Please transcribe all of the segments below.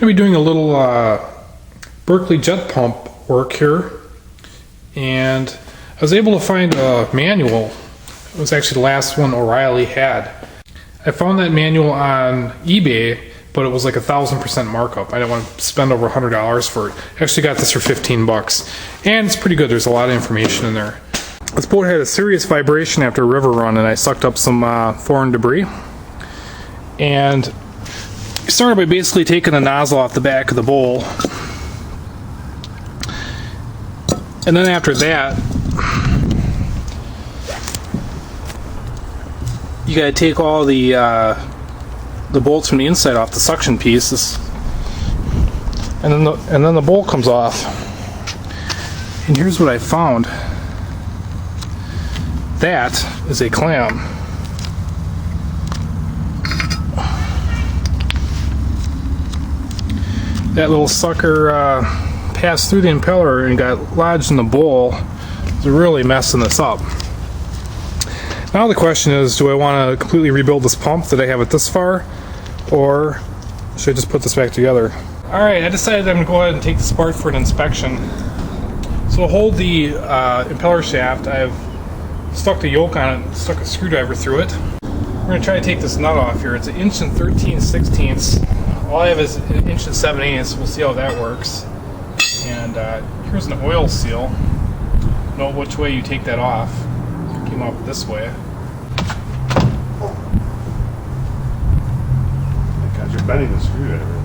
to be doing a little Berkeley jet pump work here, and I was able to find a manual. It was actually the last one O'Reilly had. I found that manual on eBay, but it was like 1,000% markup. I didn't want to spend over $100 for it. I actually got this for 15 bucks, and it's pretty good. There's a lot of information in there. This boat had a serious vibration after a river run, and I sucked up some foreign debris. And I started by basically taking the nozzle off the back of the bowl. And then after that, you gotta take all the bolts from the inside off the suction pieces, and then the bowl comes off. And here's what I found. That is a clam. That little sucker passed through the impeller and got lodged in the bowl. It's really messing this up. Now the question is, do I want to completely rebuild this pump that I have it this far, or should I just put this back together? Alright, I decided I'm going to go ahead and take this apart for an inspection. So to hold the impeller shaft, I've stuck the yoke on it, stuck a screwdriver through it. We're going to try to take this nut off here. It's an 1 13/16. All I have is 1 7/8. We'll see how that works. And here's an oil seal. Know which way you take that off. It came off this way. God, you're bending the screwdriver.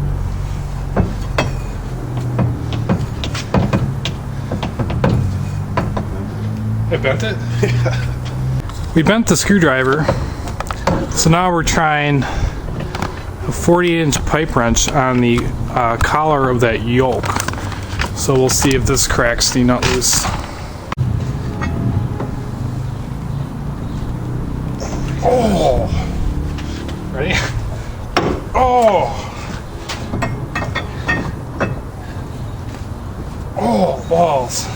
I bent it? We bent the screwdriver. So now we're trying a 40-inch pipe wrench on the collar of that yoke. So we'll see if this cracks the nut loose. Oh! Ready? Oh! Oh, balls.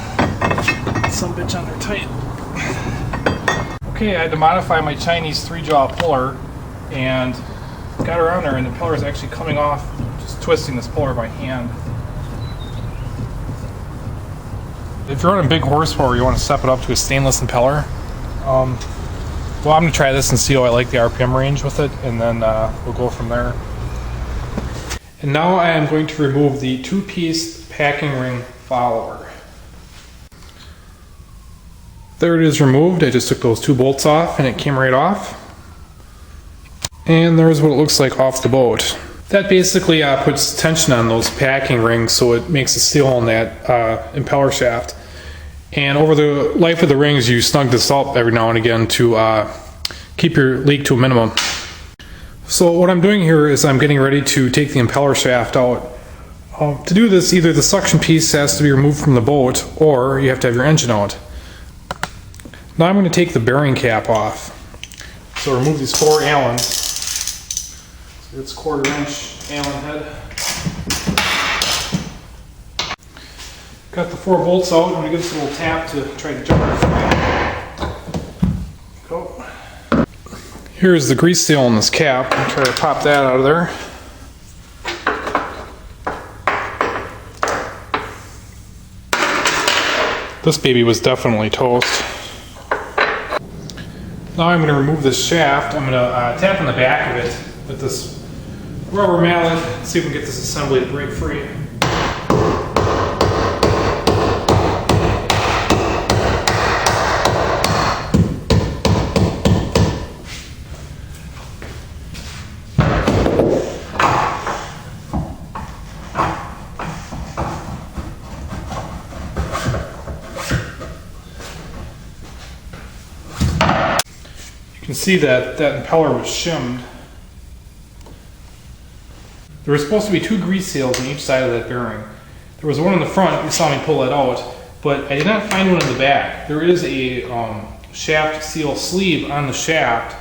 Some bitch under tight. Okay, I had to modify my Chinese 3-jaw puller and got her on there, and the impeller is actually coming off, just twisting this puller by hand. If you're running big horsepower, you want to step it up to a stainless impeller. Well, I'm going to try this and see how I like the RPM range with it, and then we'll go from there. And now I am going to remove the 2-piece packing ring follower. There it is removed. I just took those 2 bolts off and it came right off. And there's what it looks like off the boat. That basically puts tension on those packing rings, so it makes a seal on that impeller shaft. And over the life of the rings, you snug this up every now and again to keep your leak to a minimum. So what I'm doing here is I'm getting ready to take the impeller shaft out. To do this, either the suction piece has to be removed from the boat, or you have to have your engine out. Now I'm going to take the bearing cap off. So remove these 4 Allens. So it's 1/4-inch Allen head. Got the 4 bolts out. I'm going to give this a little tap to try to jump it. Go. Here's the grease seal in this cap. I'm going to try to pop that out of there. This baby was definitely toast. Now I'm going to remove this shaft. I'm going to tap on the back of it with this rubber mallet, see if we can get this assembly to break free. You can see that that impeller was shimmed. There were supposed to be 2 grease seals on each side of that bearing. There was one in the front, you saw me pull that out, but I did not find one in the back. There is a shaft seal sleeve on the shaft,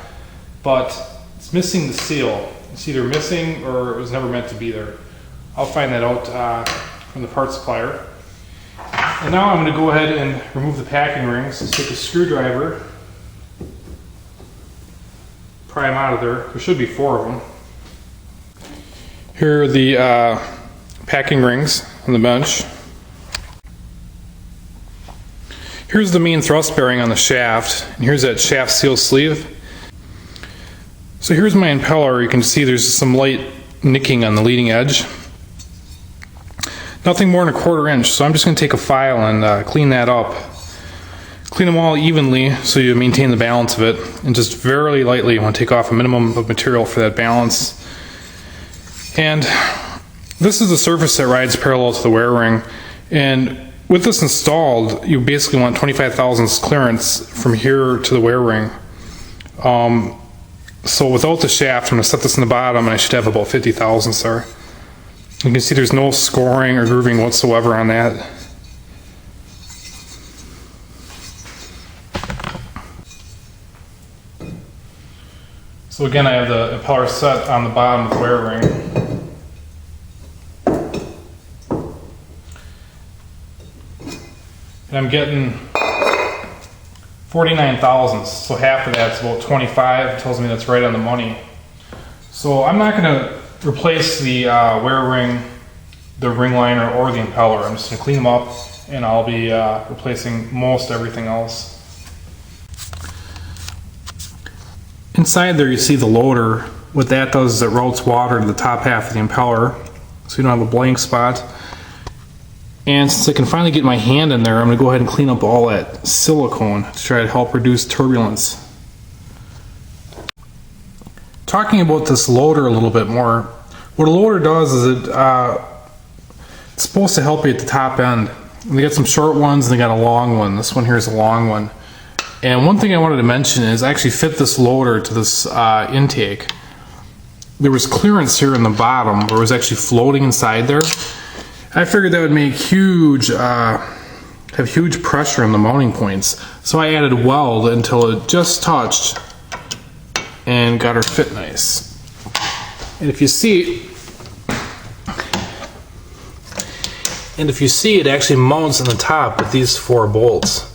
but it's missing the seal. It's either missing or it was never meant to be there. I'll find that out from the parts supplier. And now I'm going to go ahead and remove the packing rings. Let's take a screwdriver, pry them out of there. There should be 4 of them. Here are the packing rings on the bench. Here's the main thrust bearing on the shaft, and here's that shaft seal sleeve. So here's my impeller. You can see there's some light nicking on the leading edge. Nothing more than 1/4 inch, so I'm just going to take a file and clean that up. Clean them all evenly so you maintain the balance of it, and just very lightly you want to take off a minimum of material for that balance. And this is the surface that rides parallel to the wear ring, and with this installed you basically want 25 thousandths clearance from here to the wear ring. So without the shaft, I'm going to set this in the bottom and I should have about 50 thousandths there. You can see there's no scoring or grooving whatsoever on that. So again, I have the impeller set on the bottom of the wear ring. And I'm getting 49 thousandths, so half of that's about 25. It tells me that's right on the money. So I'm not going to replace the wear ring, the ring liner, or the impeller. I'm just going to clean them up, and I'll be replacing most everything else. Inside there you see the loader. What that does is it routes water to the top half of the impeller, so you don't have a blank spot. And since I can finally get my hand in there, I'm going to go ahead and clean up all that silicone to try to help reduce turbulence. Talking about this loader a little bit more, what a loader does is it's supposed to help you at the top end. And they got some short ones and they got a long one. This one here is a long one. And one thing I wanted to mention is I actually fit this loader to this intake. There was clearance here in the bottom where it was actually floating inside there. I figured that would make have huge pressure on the mounting points. So I added weld until it just touched and got her fit nice. And if you see, it actually mounts on the top with these 4 bolts.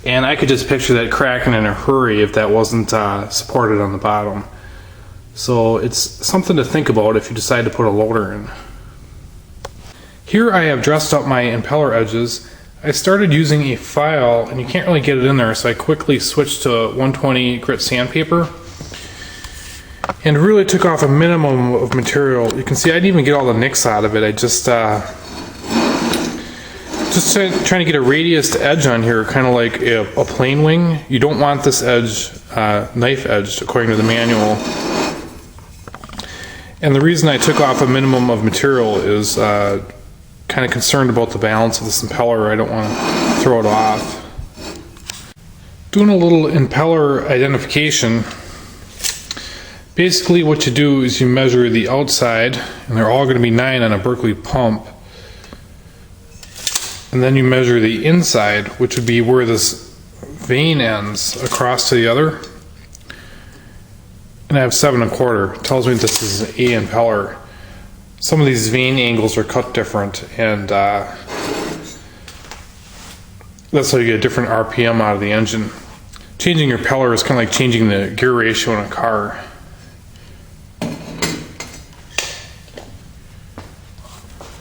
And I could just picture that cracking in a hurry if that wasn't supported on the bottom. So it's something to think about if you decide to put a loader in. Here I have dressed up my impeller edges. I started using a file and you can't really get it in there, so I quickly switched to 120 grit sandpaper and really took off a minimum of material. You can see I didn't even get all the nicks out of it. I just trying to get a radiused edge on here, kind of like a plane wing. You don't want this edge knife edged according to the manual. And the reason I took off a minimum of material is kind of concerned about the balance of this impeller. I don't want to throw it off. Doing a little impeller identification. Basically what you do is you measure the outside, and they're all going to be 9 on a Berkeley pump. And then you measure the inside, which would be where this vane ends across to the other. And I have 7 1/4. It tells me this is an A impeller. Some of these vane angles are cut different, and that's how you get a different RPM out of the engine. Changing your impeller is kind of like changing the gear ratio in a car.